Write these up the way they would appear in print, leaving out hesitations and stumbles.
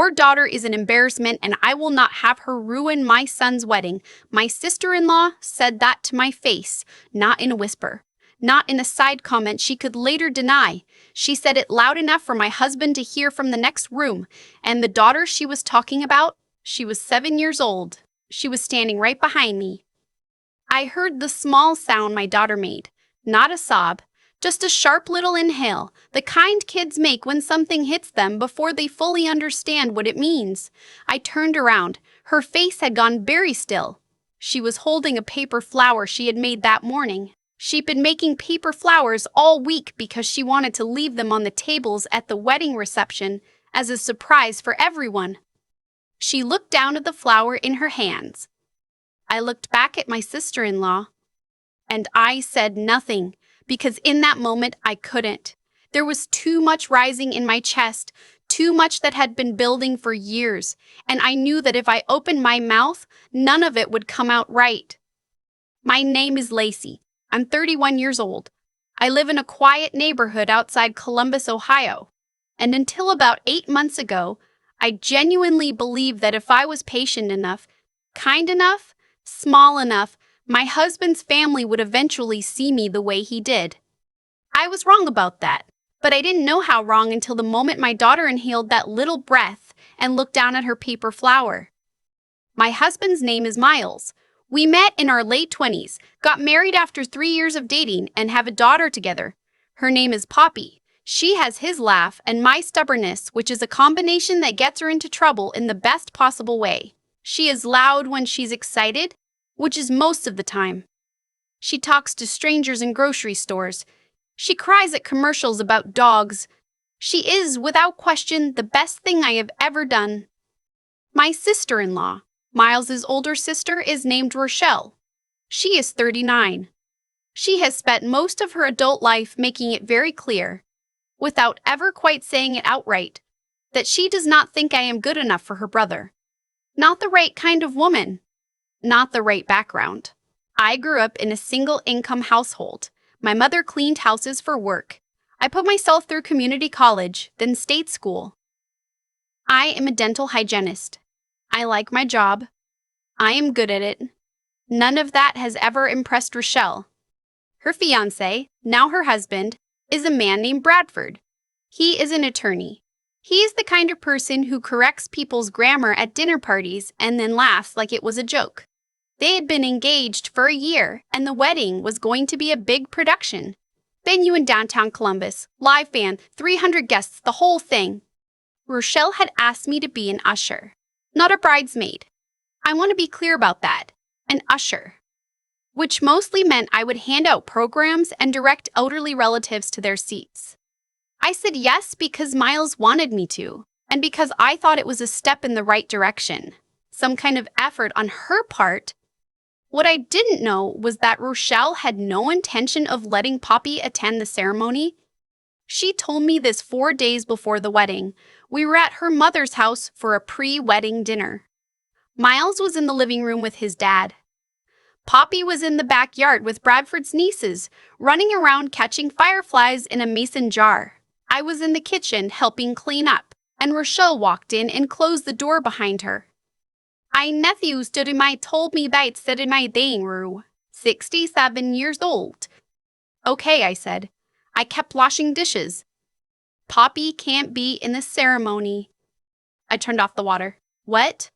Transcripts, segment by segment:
Your daughter is an embarrassment, and I will not have her ruin my son's wedding. My sister-in-law said that to my face, not in a whisper, not in a side comment she could later deny. She said it loud enough for my husband to hear from the next room. And the daughter she was talking about, she was 7 years old. She was standing right behind me. I heard the small sound my daughter made, not a sob, just a sharp little inhale, the kind kids make when something hits them before they fully understand what it means. I turned around. Her face had gone very still. She was holding a paper flower she had made that morning. She'd been making paper flowers all week because she wanted to leave them on the tables at the wedding reception as a surprise for everyone. She looked down at the flower in her hands. I looked back at my sister-in-law, and I said nothing. Because in that moment, I couldn't. There was too much rising in my chest, too much that had been building for years, and I knew that if I opened my mouth, none of it would come out right. My name is Lacey. I'm 31 years old. I live in a quiet neighborhood outside Columbus, Ohio. And until about 8 months ago, I genuinely believed that if I was patient enough, kind enough, small enough, my husband's family would eventually see me the way he did. I was wrong about that, but I didn't know how wrong until the moment my daughter inhaled that little breath and looked down at her paper flower. My husband's name is Miles. We met in our late 20s, got married after 3 years of dating, and have a daughter together. Her name is Poppy. She has his laugh and my stubbornness, which is a combination that gets her into trouble in the best possible way. She is loud when she's excited, which is most of the time. She talks to strangers in grocery stores. She cries at commercials about dogs. She is, without question, the best thing I have ever done. My sister-in-law, Miles's older sister, is named Rochelle. She is 39. She has spent most of her adult life making it very clear, without ever quite saying it outright, that she does not think I am good enough for her brother. Not the right kind of woman. Not the right background. I grew up in a single-income household. My mother cleaned houses for work. I put myself through community college, then state school. I am a dental hygienist. I like my job. I am good at it. None of that has ever impressed Rochelle. Her fiancé, now her husband, is a man named Bradford. He is an attorney. He is the kind of person who corrects people's grammar at dinner parties and then laughs like it was a joke. They had been engaged for a year, and the wedding was going to be a big production. Venue in downtown Columbus, live band, 300 guests, the whole thing. Rochelle had asked me to be an usher, not a bridesmaid. I want to be clear about that. An usher. Which mostly meant I would hand out programs and direct elderly relatives to their seats. I said yes because Miles wanted me to, and because I thought it was a step in the right direction. Some kind of effort on her part. What I didn't know was that Rochelle had no intention of letting Poppy attend the ceremony. She told me this 4 days before the wedding. We were at her mother's house for a pre-wedding dinner. Miles was in the living room with his dad. Poppy was in the backyard with Bradford's nieces, running around catching fireflies in a mason jar. I was in the kitchen helping clean up, and Rochelle walked in and closed the door behind her. I nephew stood in my told me that said in my dining room, 67 years old. Okay, I said. I kept washing dishes. Poppy can't be in the ceremony. I turned off the water. What?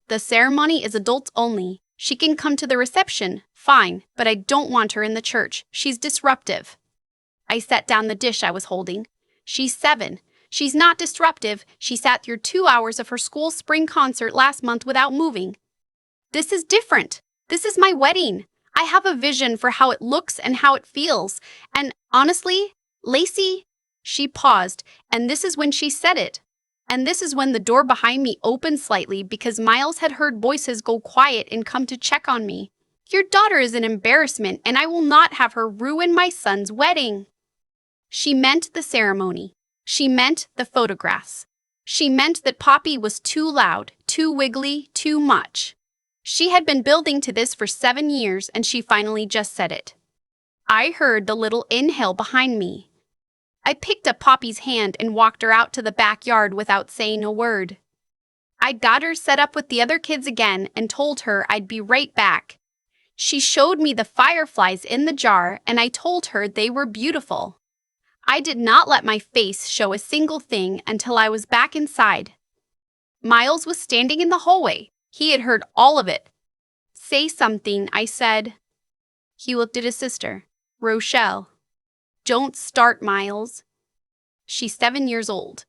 The ceremony is adults only. She can come to the reception, fine, but I don't want her in the church. She's disruptive. I set down the dish I was holding. She's 7. She's not disruptive. She sat through 2 hours of her school spring concert last month without moving. This is different. This is my wedding. I have a vision for how it looks and how it feels. And honestly, Lacey, she paused, and this is when she said it. And this is when the door behind me opened slightly because Miles had heard voices go quiet and come to check on me. Your daughter is an embarrassment, and I will not have her ruin my son's wedding. She meant the ceremony. She meant the photographs. She meant that Poppy was too loud, too wiggly, too much. She had been building to this for 7 years, and she finally just said it. I heard the little inhale behind me. I picked up Poppy's hand and walked her out to the backyard without saying a word. I got her set up with the other kids again and told her I'd be right back. She showed me the fireflies in the jar and I told her they were beautiful. I did not let my face show a single thing until I was back inside. Miles was standing in the hallway. He had heard all of it. "Say something," I said. He looked at his sister. "Rochelle." "Don't start, Miles." "She's 7 years old."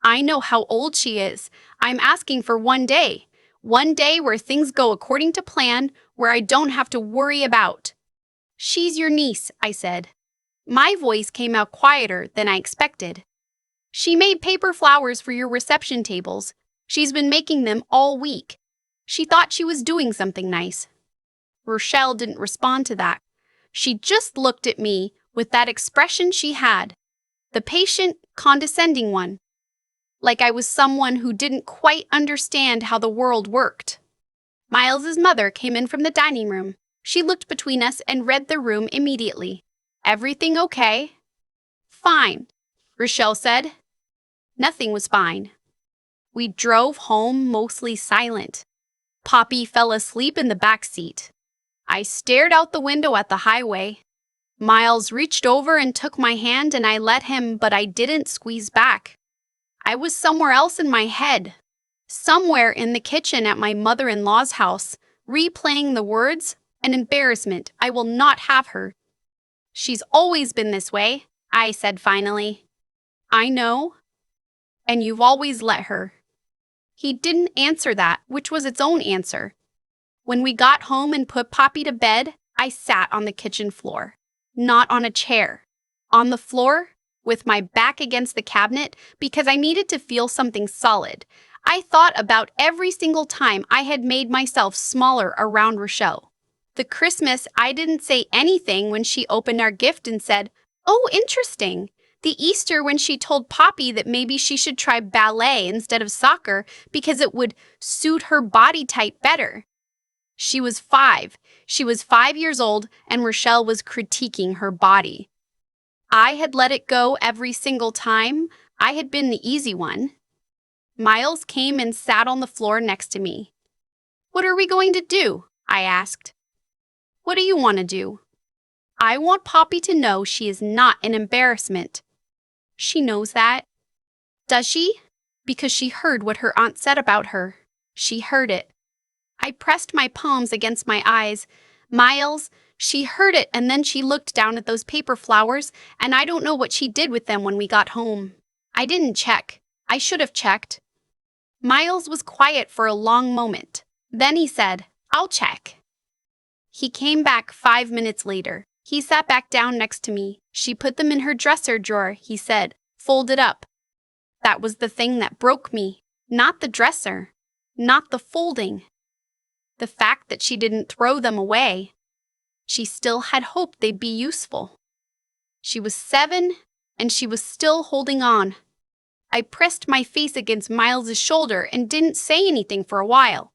"I know how old she is. I'm asking for one day. One day where things go according to plan, where I don't have to worry about." "She's your niece," I said. My voice came out quieter than I expected. "She made paper flowers for your reception tables. She's been making them all week. She thought she was doing something nice." Rochelle didn't respond to that. She just looked at me with that expression she had, the patient, condescending one, like I was someone who didn't quite understand how the world worked. Miles's mother came in from the dining room. She looked between us and read the room immediately. "Everything okay?" "Fine," Rochelle said. Nothing was fine. We drove home mostly silent. Poppy fell asleep in the back seat. I stared out the window at the highway. Miles reached over and took my hand and I let him, but I didn't squeeze back. I was somewhere else in my head, somewhere in the kitchen at my mother-in-law's house, replaying the words, "An embarrassment. I will not have her." "She's always been this way," I said finally. "I know. And you've always let her." He didn't answer that, which was its own answer. When we got home and put Poppy to bed, I sat on the kitchen floor. Not on a chair. On the floor, with my back against the cabinet, because I needed to feel something solid. I thought about every single time I had made myself smaller around Rochelle. The Christmas, I didn't say anything when she opened our gift and said, "Oh, interesting." The Easter when she told Poppy that maybe she should try ballet instead of soccer because it would suit her body type better. She was 5. She was 5 years old and Rochelle was critiquing her body. I had let it go every single time. I had been the easy one. Miles came and sat on the floor next to me. "What are we going to do?" I asked. "What do you want to do?" "I want Poppy to know she is not an embarrassment." "She knows that." "Does she?" "Because she heard what her aunt said about her. She heard it." I pressed my palms against my eyes. "Miles, she heard it and then she looked down at those paper flowers and I don't know what she did with them when we got home. I didn't check. I should have checked." Miles was quiet for a long moment. Then he said, "I'll check." He came back 5 minutes later. He sat back down next to me. "She put them in her dresser drawer," he said, "folded up." That was the thing that broke me. Not the dresser. Not the folding. The fact that she didn't throw them away. She still had hoped they'd be useful. She was 7, and she was still holding on. I pressed my face against Miles's shoulder and didn't say anything for a while.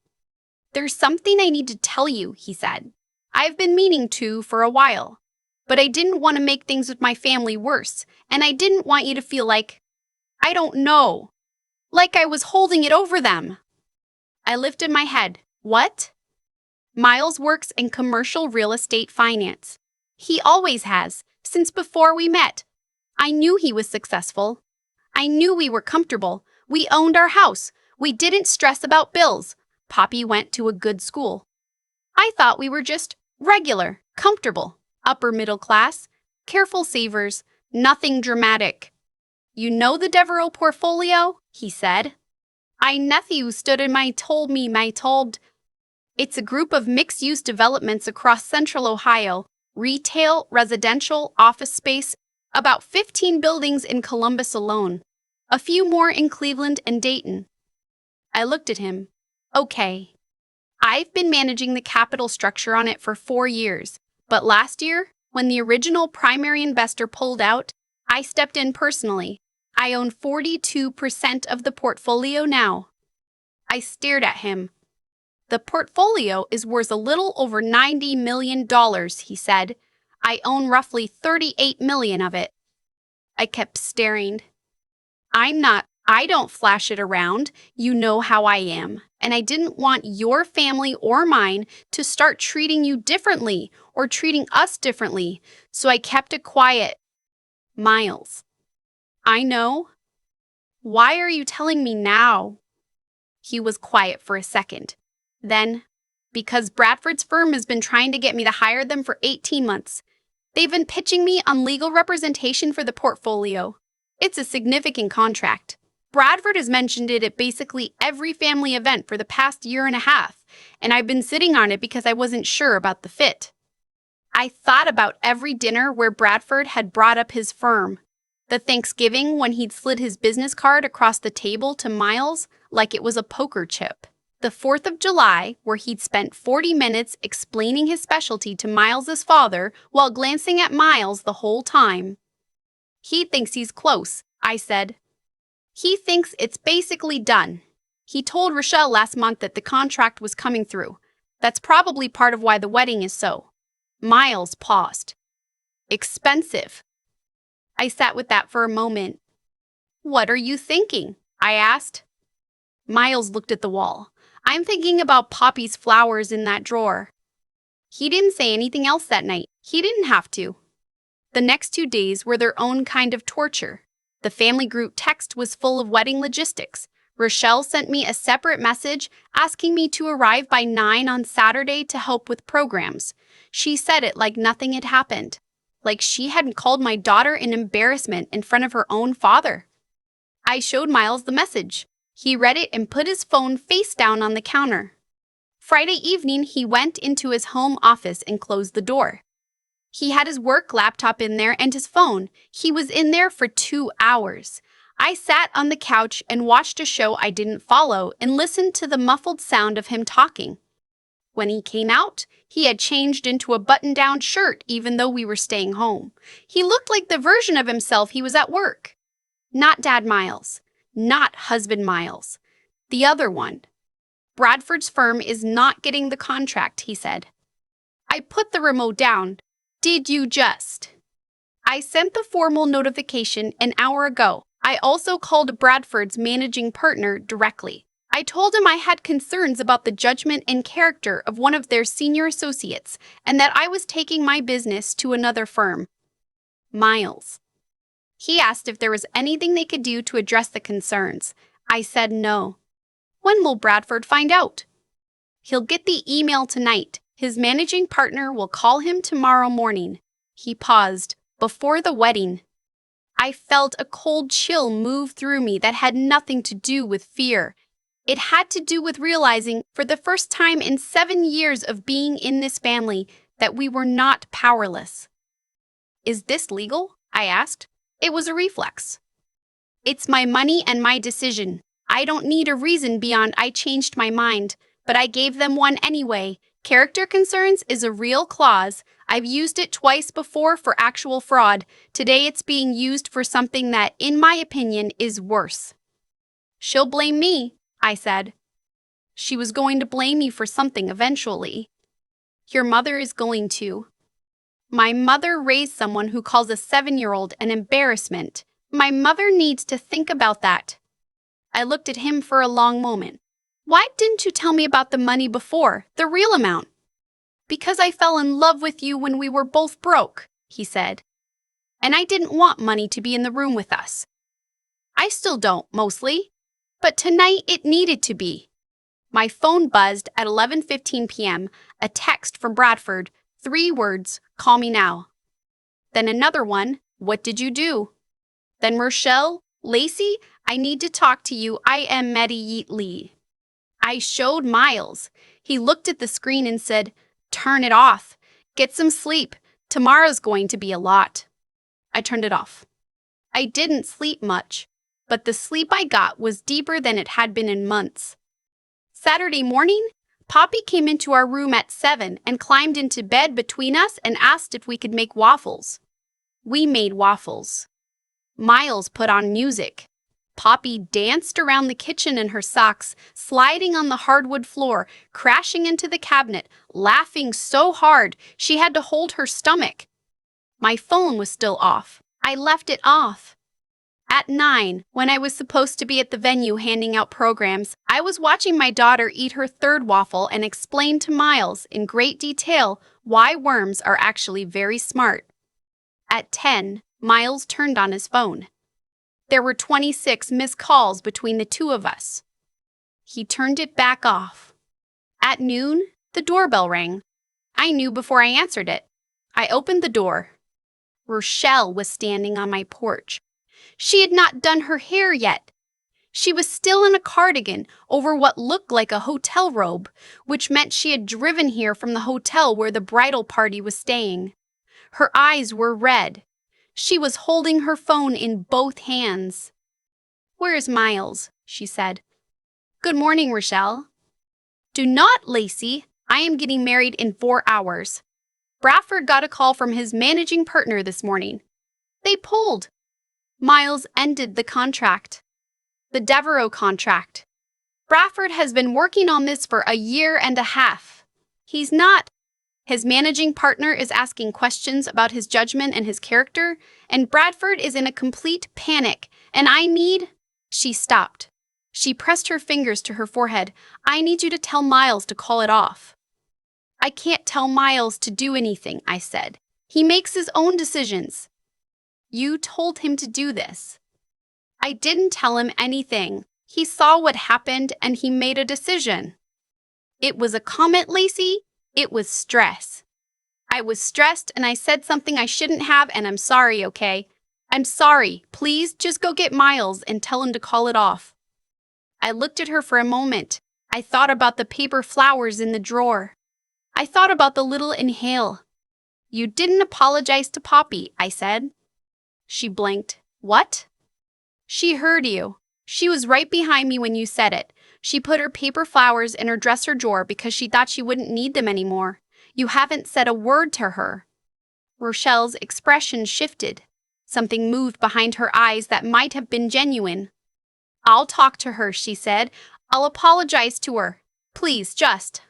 "There's something I need to tell you," he said. "I've been meaning to for a while. But I didn't want to make things with my family worse, and I didn't want you to feel like, I don't know, like I was holding it over them." I lifted my head. "What?" "Miles works in commercial real estate finance. He always has, since before we met. I knew he was successful. I knew we were comfortable. We owned our house. We didn't stress about bills. Poppy went to a good school. I thought we were just regular, comfortable, upper middle class, careful savers, nothing dramatic." "You know the Devereaux portfolio?" he said. My nephew stood in told me. It's a group of mixed-use developments across central Ohio, retail, residential, office space, about 15 buildings in Columbus alone, a few more in Cleveland and Dayton. I looked at him. "Okay. I've been managing the capital structure on it for 4 years, but last year, when the original primary investor pulled out, I stepped in personally. I own 42% of the portfolio now." I stared at him. "The portfolio is worth a little over $90 million, he said. "I own roughly $38 million of it." I kept staring. I don't flash it around. You know how I am. And I didn't want your family or mine to start treating you differently or treating us differently. So I kept it quiet. Miles. I know. Why are you telling me now? He was quiet for a second. Then, because Bradford's firm has been trying to get me to hire them for 18 months. They've been pitching me on legal representation for the portfolio. It's a significant contract. Bradford has mentioned it at basically every family event for the past year and a half, and I've been sitting on it because I wasn't sure about the fit. I thought about every dinner where Bradford had brought up his firm. The Thanksgiving when he'd slid his business card across the table to Miles like it was a poker chip. The 4th of July, where he'd spent 40 minutes explaining his specialty to Miles's father while glancing at Miles the whole time. He thinks he's close, I said. He thinks it's basically done. He told Rochelle last month that the contract was coming through. That's probably part of why the wedding is so. Miles paused. Expensive. I sat with that for a moment. What are you thinking? I asked. Miles looked at the wall. I'm thinking about Poppy's flowers in that drawer. He didn't say anything else that night. He didn't have to. The next 2 days were their own kind of torture. The family group text was full of wedding logistics. Rochelle sent me a separate message asking me to arrive by 9 on Saturday to help with programs. She said it like nothing had happened, like she hadn't called my daughter an embarrassment in front of her own father. I showed Miles the message. He read it and put his phone face down on the counter. Friday evening, he went into his home office and closed the door. He had his work laptop in there and his phone. He was in there for 2 hours. I sat on the couch and watched a show I didn't follow and listened to the muffled sound of him talking. When he came out, he had changed into a button-down shirt even though we were staying home. He looked like the version of himself he was at work. Not Dad Miles. Not husband Miles. The other one. Bradford's firm is not getting the contract, he said. I put the remote down. Did you just? I sent the formal notification an hour ago. I also called Bradford's managing partner directly. I told him I had concerns about the judgment and character of one of their senior associates and that I was taking my business to another firm. Miles. He asked if there was anything they could do to address the concerns. I said no. When will Bradford find out? He'll get the email tonight. His managing partner will call him tomorrow morning. He paused. Before the wedding. I felt a cold chill move through me that had nothing to do with fear. It had to do with realizing, for the first time in 7 years of being in this family, that we were not powerless. Is this legal? I asked. It was a reflex. It's my money and my decision. I don't need a reason beyond I changed my mind, but I gave them one anyway. Character concerns is a real clause. I've used it twice before for actual fraud. Today it's being used for something that, in my opinion, is worse. She'll blame me, I said. She was going to blame me for something eventually. Your mother is going to. My mother raised someone who calls a 7-year-old an embarrassment. My mother needs to think about that. I looked at him for a long moment. Why didn't you tell me about the money before, the real amount? Because I fell in love with you when we were both broke, he said. And I didn't want money to be in the room with us. I still don't, mostly. But tonight it needed to be. My phone buzzed at 11:15 p.m., a text from Bradford, 3 words, call me now. Then another one, what did you do? Then Rochelle, Lacey, I need to talk to you. I am immediately. I showed Miles. He looked at the screen and said, turn it off. Get some sleep. Tomorrow's going to be a lot. I turned it off. I didn't sleep much, but the sleep I got was deeper than it had been in months. Saturday morning, Poppy came into our room at 7 and climbed into bed between us and asked if we could make waffles. We made waffles. Miles put on music. Poppy danced around the kitchen in her socks, sliding on the hardwood floor, crashing into the cabinet, laughing so hard she had to hold her stomach. My phone was still off. I left it off. At 9, when I was supposed to be at the venue handing out programs, I was watching my daughter eat her third waffle and explain to Miles in great detail why worms are actually very smart. At 10, Miles turned on his phone. There were 26 missed calls between the two of us. He turned it back off. At noon, the doorbell rang. I knew before I answered it. I opened the door. Rochelle was standing on my porch. She had not done her hair yet. She was still in a cardigan over what looked like a hotel robe, which meant she had driven here from the hotel where the bridal party was staying. Her eyes were red. She was holding her phone in both hands. "Where's Miles?" she said. "Good morning, Rochelle." "Do not, Lacey. I am getting married in 4 hours. Bradford got a call from his managing partner this morning. They pulled. Miles ended the contract. The Devereaux contract. Bradford has been working on this for a year and a half. He's not. His managing partner is asking questions about his judgment and his character, and Bradford is in a complete panic, and I need—" She stopped. She pressed her fingers to her forehead. "I need you to tell Miles to call it off." "I can't tell Miles to do anything," I said. "He makes his own decisions." "You told him to do this." "I didn't tell him anything. He saw what happened and he made a decision." "It was a comment, Lacey. It was stress." "I was stressed and I said something I shouldn't have, and I'm sorry, okay? I'm sorry. Please just go get Miles and tell him to call it off." I looked at her for a moment. I thought about the paper flowers in the drawer. I thought about the little inhale. "You didn't apologize to Poppy," I said. She blinked. "What?" "She heard you. She was right behind me when you said it. She put her paper flowers in her dresser drawer because she thought she wouldn't need them anymore. You haven't said a word to her." Rochelle's expression shifted. Something moved behind her eyes that might have been genuine. "I'll talk to her," she said. "I'll apologize to her. Please, just."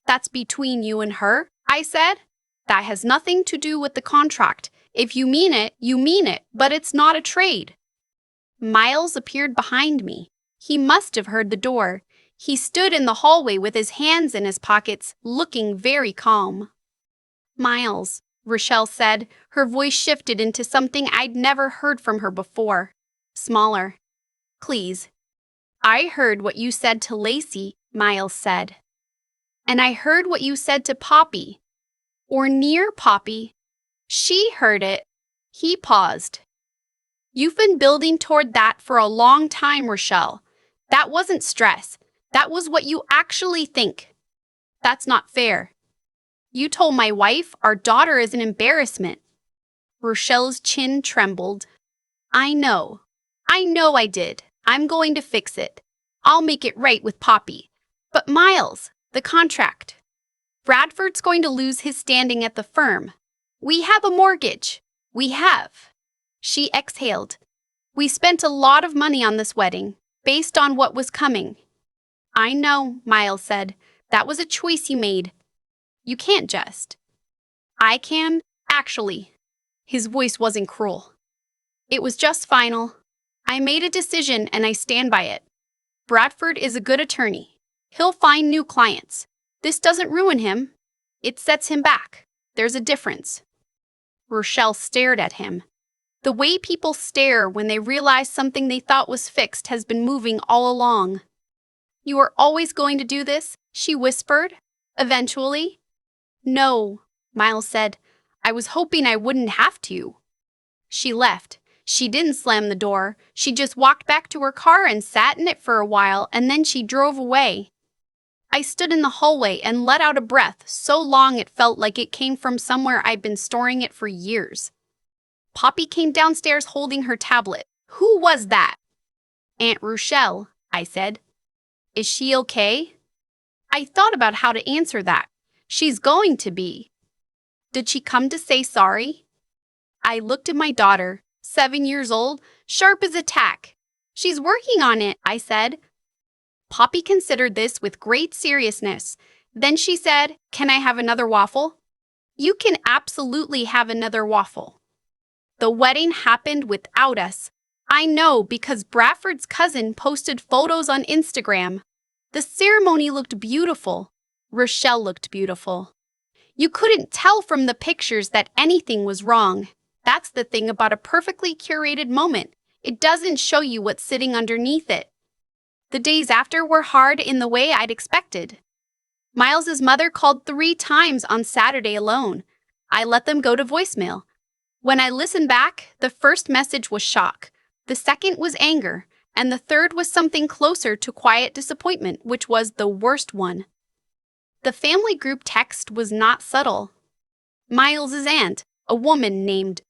"That's between you and her," I said. "That has nothing to do with the contract. If you mean it, you mean it, but it's not a trade." Miles appeared behind me. He must have heard the door. He stood in the hallway with his hands in his pockets, looking very calm. "Miles," Rochelle said. Her voice shifted into something I'd never heard from her before. Smaller. "Please." "I heard what you said to Lacey," Miles said. "And I heard what you said to Poppy. Or near Poppy. She heard it." He paused. "You've been building toward that for a long time, Rochelle. That wasn't stress. That was what you actually think. That's not fair. You told my wife our daughter is an embarrassment." Rochelle's chin trembled. I know I did. I'm going to fix it. I'll make it right with Poppy. But Miles, the contract. Bradford's going to lose his standing at the firm. We have a mortgage. We have." She exhaled. "We spent a lot of money on this wedding, based on what was coming." "I know," Miles said. "That was a choice you made. You can't just." "I can, actually." His voice wasn't cruel. "It was just final. I made a decision and I stand by it. Bradford is a good attorney. He'll find new clients. This doesn't ruin him. It sets him back. There's a difference." Rochelle stared at him. The way people stare when they realize something they thought was fixed has been moving all along. "You are always going to do this?" she whispered. "Eventually?" "No," Miles said. "I was hoping I wouldn't have to." She left. She didn't slam the door. She just walked back to her car and sat in it for a while, and then she drove away. I stood in the hallway and let out a breath so long it felt like it came from somewhere I'd been storing it for years. Poppy came downstairs holding her tablet. "Who was that?" "Aunt Rochelle," I said. "Is she okay?" I thought about how to answer that. She's going to be. "Did she come to say sorry?" I looked at my daughter, 7 years old, sharp as a tack. "She's working on it," I said. Poppy considered this with great seriousness. Then she said, "Can I have another waffle?" "You can absolutely have another waffle." The wedding happened without us. I know because Bradford's cousin posted photos on Instagram. The ceremony looked beautiful. Rochelle looked beautiful. You couldn't tell from the pictures that anything was wrong. That's the thing about a perfectly curated moment. It doesn't show you what's sitting underneath it. The days after were hard in the way I'd expected. Miles's mother called 3 times on Saturday alone. I let them go to voicemail. When I listened back, the first message was shock, the second was anger, and the third was something closer to quiet disappointment, which was the worst one. The family group text was not subtle. Miles's aunt, a woman named,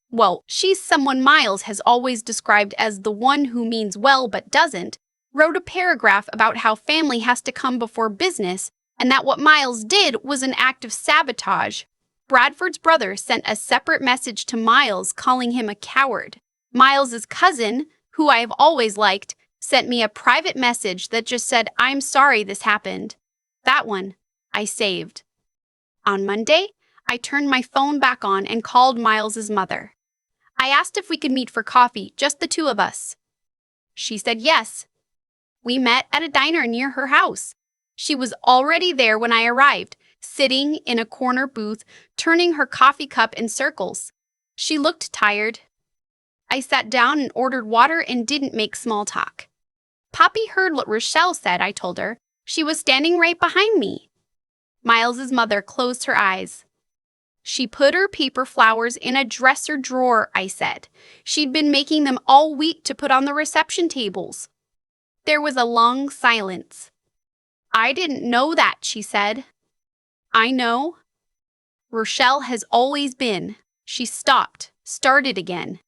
she's someone Miles has always described as the one who means well but doesn't, wrote a paragraph about how family has to come before business and that what Miles did was an act of sabotage. Bradford's brother sent a separate message to Miles calling him a coward. Miles's cousin, who I have always liked, sent me a private message that just said, "I'm sorry this happened." That one I saved. On Monday, I turned my phone back on and called Miles's mother. I asked if we could meet for coffee, just the two of us. She said yes. We met at a diner near her house. She was already there when I arrived, sitting in a corner booth, turning her coffee cup in circles. She looked tired. I sat down and ordered water and didn't make small talk. Poppy heard what Rochelle said, I told her. She was standing right behind me. Miles's mother closed her eyes. She put her paper flowers in a dresser drawer, I said. She'd been making them all week to put on the reception tables. There was a long silence. I didn't know that, she said. I know. Rochelle has always been. She stopped, started again.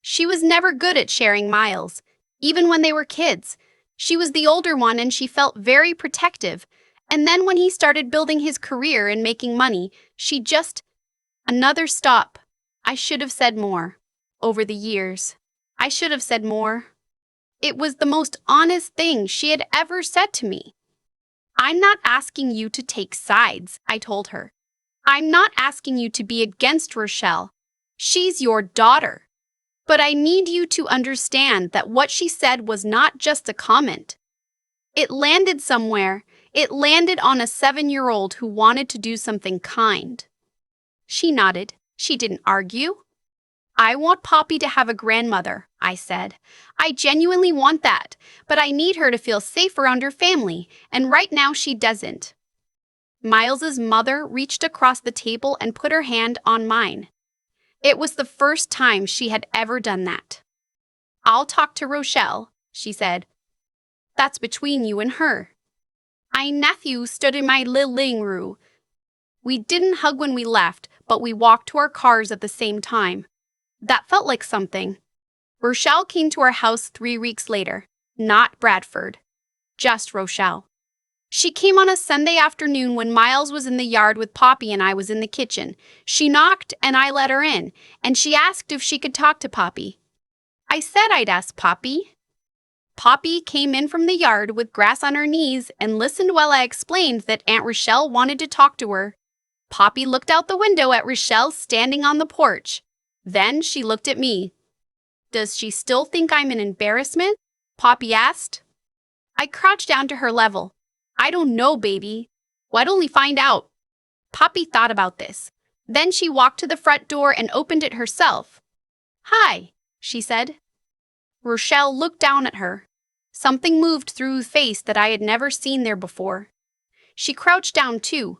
She was never good at sharing Miles, even when they were kids. She was the older one and she felt very protective. And then when he started building his career and making money, she just... Another stop. I should have said more. Over the years, I should have said more. It was the most honest thing she had ever said to me. I'm not asking you to take sides, I told her. I'm not asking you to be against Rochelle. She's your daughter. But I need you to understand that what she said was not just a comment. It landed somewhere. It landed on a 7-year-old who wanted to do something kind. She nodded. She didn't argue. I want Poppy to have a grandmother, I said. I genuinely want that, but I need her to feel safe around her family, and right now she doesn't. Miles's mother reached across the table and put her hand on mine. It was the first time she had ever done that. I'll talk to Rochelle, she said. That's between you and her. My nephew stood in my living room. We didn't hug when we left, but we walked to our cars at the same time. That felt like something. Rochelle came to our house 3 weeks later. Not Bradford. Just Rochelle. She came on a Sunday afternoon when Miles was in the yard with Poppy and I was in the kitchen. She knocked and I let her in, and she asked if she could talk to Poppy. I said I'd ask Poppy. Poppy came in from the yard with grass on her knees and listened while I explained that Aunt Rochelle wanted to talk to her. Poppy looked out the window at Rochelle standing on the porch. Then she looked at me. Does she still think I'm an embarrassment? Poppy asked. I crouched down to her level. I don't know, baby. Why don't we find out? Poppy thought about this. Then she walked to the front door and opened it herself. Hi, she said. Rochelle looked down at her. Something moved through her face that I had never seen there before. She crouched down too,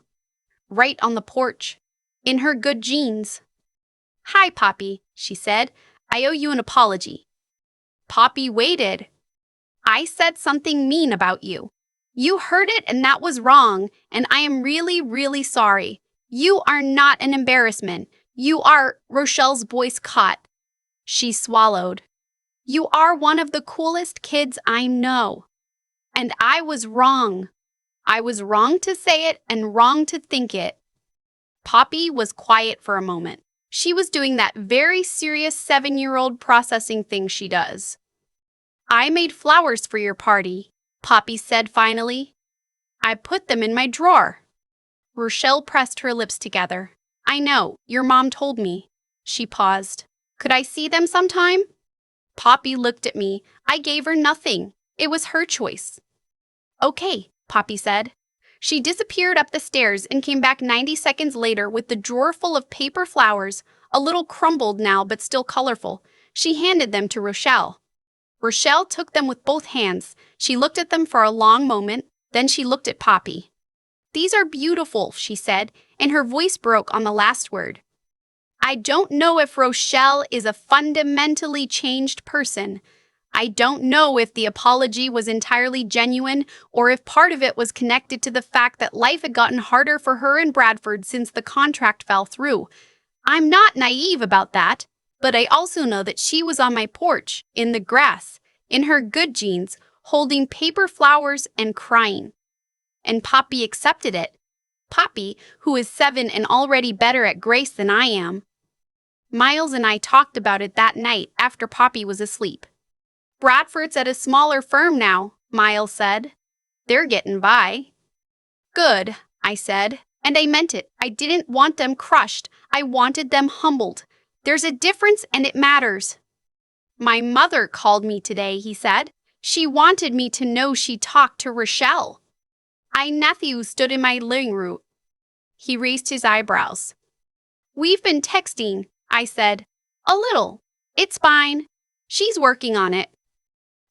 right on the porch, in her good jeans. Hi, Poppy, she said. I owe you an apology. Poppy waited. I said something mean about you. You heard it and that was wrong, and I am really, really sorry. You are not an embarrassment. You are, Rochelle's voice caught. She swallowed. You are one of the coolest kids I know. And I was wrong. I was wrong to say it and wrong to think it. Poppy was quiet for a moment. She was doing that very serious 7-year-old processing thing she does. I made flowers for your party, Poppy said finally. I put them in my drawer. Rochelle pressed her lips together. I know, your mom told me. She paused. Could I see them sometime? Poppy looked at me. I gave her nothing. It was her choice. Okay, Poppy said. She disappeared up the stairs and came back 90 seconds later with the drawer full of paper flowers, a little crumbled now but still colorful. She handed them to Rochelle. Rochelle took them with both hands. She looked at them for a long moment, then she looked at Poppy. These are beautiful, she said, and her voice broke on the last word. I don't know if Rochelle is a fundamentally changed person. I don't know if the apology was entirely genuine or if part of it was connected to the fact that life had gotten harder for her and Bradford since the contract fell through. I'm not naive about that, but I also know that she was on my porch, in the grass, in her good jeans, holding paper flowers and crying. And Poppy accepted it. Poppy, who is 7 and already better at grace than I am. Miles and I talked about it that night after Poppy was asleep. Bradford's at a smaller firm now, Miles said. They're getting by. Good, I said, and I meant it. I didn't want them crushed. I wanted them humbled. There's a difference and it matters. My mother called me today, he said. She wanted me to know she talked to Rochelle. My nephew stood in my living room. He raised his eyebrows. We've been texting, I said. A little. It's fine. She's working on it.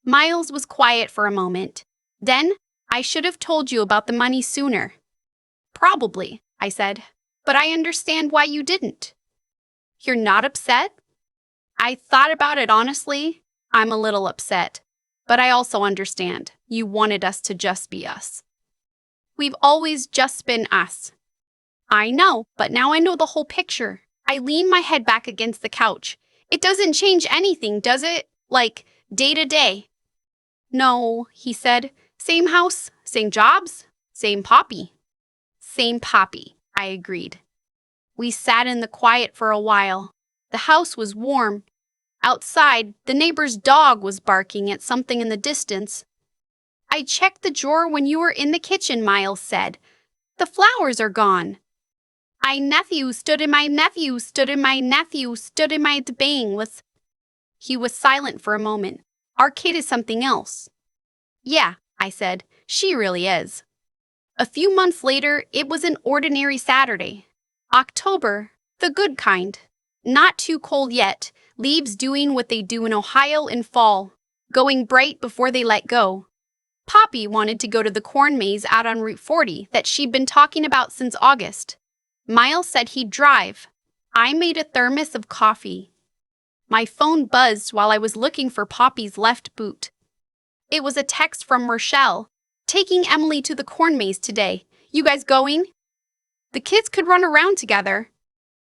Miles was quiet for a moment. Then, I should have told you about the money sooner. Probably, I said, but I understand why you didn't. You're not upset? I thought about it honestly. I'm a little upset, but I also understand. You wanted us to just be us. We've always just been us. I know, but now I know the whole picture. I lean my head back against the couch. It doesn't change anything, does it? Like, day to day. No, he said. Same house, same jobs, same Poppy. Same Poppy, I agreed. We sat in the quiet for a while. The house was warm. Outside, the neighbor's dog was barking at something in the distance. I checked the drawer when you were in the kitchen, Miles said. The flowers are gone. My nephew stood in my nephew stood in my nephew stood in my bang was. He was silent for a moment. Our kid is something else. Yeah, I said. She really is. A few months later, it was an ordinary Saturday. October, the good kind. Not too cold yet, leaves doing what they do in Ohio in fall, going bright before they let go. Poppy wanted to go to the corn maze out on Route 40 that she'd been talking about since August. Miles said he'd drive. I made a thermos of coffee. My phone buzzed while I was looking for Poppy's left boot. It was a text from Rochelle. Taking Emily to the corn maze today. You guys going? The kids could run around together.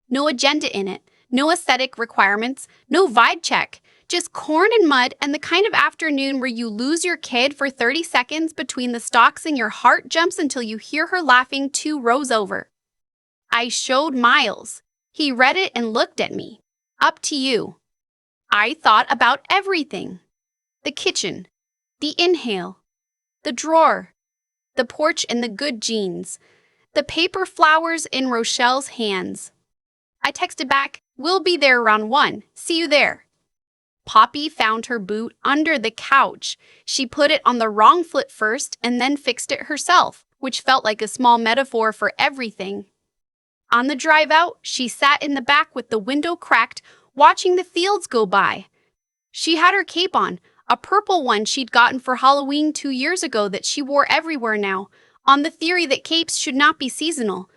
No agenda in it. No aesthetic requirements. No vibe check. Just corn and mud and the kind of afternoon where you lose your kid for 30 seconds between the stalks and your heart jumps until you hear her laughing 2 rows over. I showed Miles. He read it and looked at me. Up to you. I thought about everything. The kitchen. The inhale. The drawer. The porch and the good jeans. The paper flowers in Rochelle's hands. I texted back, we'll be there around 1. See you there. Poppy found her boot under the couch. She put it on the wrong foot first and then fixed it herself, which felt like a small metaphor for everything. On the drive out, she sat in the back with the window cracked, watching the fields go by. She had her cape on, a purple one she'd gotten for Halloween 2 years ago that she wore everywhere now, on the theory that capes should not be seasonal.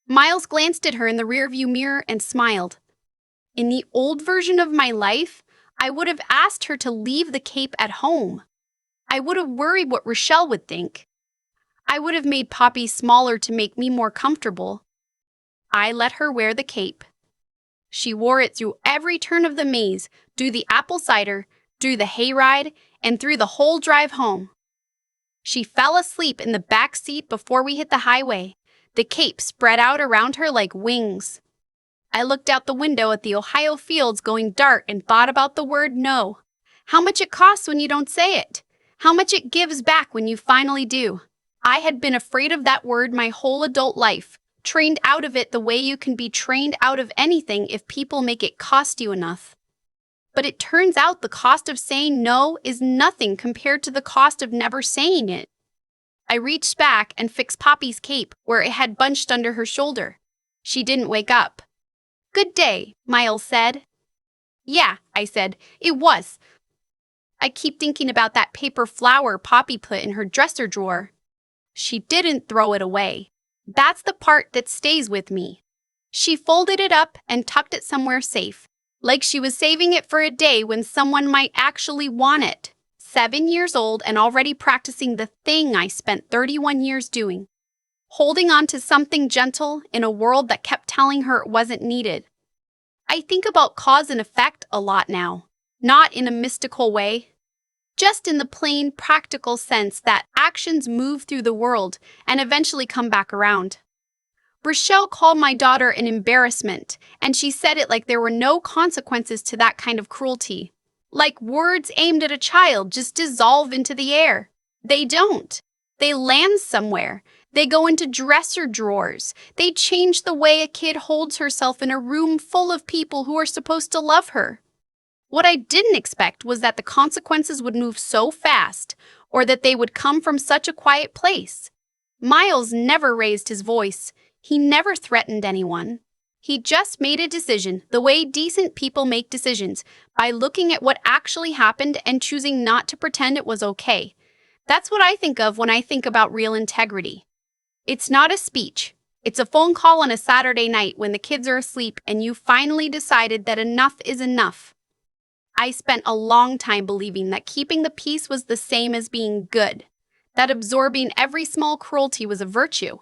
Miles glanced at her in the rearview mirror and smiled. In the old version of my life, I would have asked her to leave the cape at home. I would have worried what Rochelle would think. I would have made Poppy smaller to make me more comfortable. I let her wear the cape. She wore it through every turn of the maze, through the apple cider, through the hayride, and through the whole drive home. She fell asleep in the back seat before we hit the highway, the cape spread out around her like wings. I looked out the window at the Ohio fields going dark and thought about the word no. How much it costs when you don't say it. How much it gives back when you finally do. I had been afraid of that word my whole adult life, trained out of it the way you can be trained out of anything if people make it cost you enough. But it turns out the cost of saying no is nothing compared to the cost of never saying it. I reached back and fixed Poppy's cape where it had bunched under her shoulder. She didn't wake up. "Good day," Miles said. "Yeah," I said, "it was. I keep thinking about that paper flower Poppy put in her dresser drawer." She didn't throw it away. That's the part that stays with me. She folded it up and tucked it somewhere safe, like she was saving it for a day when someone might actually want it. 7 years old and already practicing the thing I spent 31 years doing. Holding on to something gentle in a world that kept telling her it wasn't needed. I think about cause and effect a lot now, not in a mystical way, just in the plain, practical sense that actions move through the world and eventually come back around. Rochelle called my daughter an embarrassment, and she said it like there were no consequences to that kind of cruelty. Like words aimed at a child just dissolve into the air. They don't. They land somewhere. They go into dresser drawers. They change the way a kid holds herself in a room full of people who are supposed to love her. What I didn't expect was that the consequences would move so fast, or that they would come from such a quiet place. Miles never raised his voice. He never threatened anyone. He just made a decision, the way decent people make decisions, by looking at what actually happened and choosing not to pretend it was okay. That's what I think of when I think about real integrity. It's not a speech. It's a phone call on a Saturday night when the kids are asleep and you finally decided that enough is enough. I spent a long time believing that keeping the peace was the same as being good, that absorbing every small cruelty was a virtue.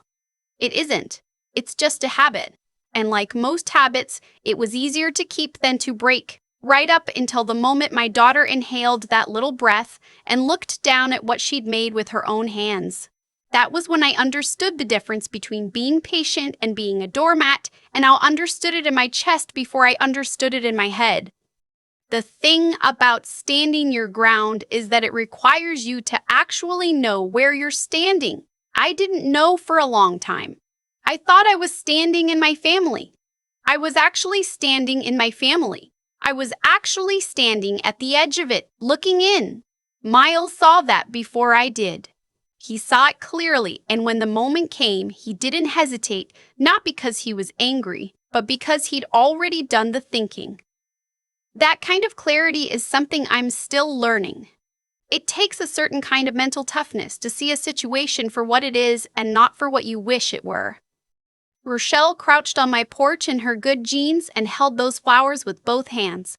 It isn't. It's just a habit. And like most habits, it was easier to keep than to break, right up until the moment my daughter inhaled that little breath and looked down at what she'd made with her own hands. That was when I understood the difference between being patient and being a doormat, and I understood it in my chest before I understood it in my head. The thing about standing your ground is that it requires you to actually know where you're standing. I didn't know for a long time. I thought I was standing in my family. I was actually standing in my family. I was actually standing at the edge of it, looking in. Miles saw that before I did. He saw it clearly, and when the moment came, he didn't hesitate, not because he was angry, but because he'd already done the thinking. That kind of clarity is something I'm still learning. It takes a certain kind of mental toughness to see a situation for what it is and not for what you wish it were. Rochelle crouched on my porch in her good jeans and held those flowers with both hands.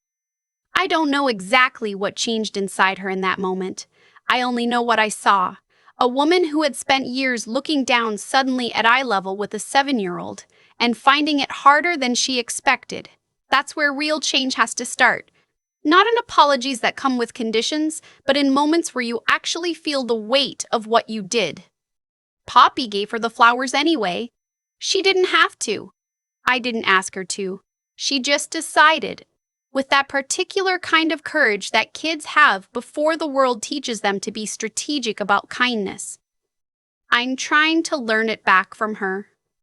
I don't know exactly what changed inside her in that moment. I only know what I saw. A woman who had spent years looking down suddenly at eye level with a 7-year-old and finding it harder than she expected. That's where real change has to start. Not in apologies that come with conditions, but in moments where you actually feel the weight of what you did. Poppy gave her the flowers anyway. She didn't have to. I didn't ask her to. She just decided, with that particular kind of courage that kids have before the world teaches them to be strategic about kindness. I'm trying to learn it back from her.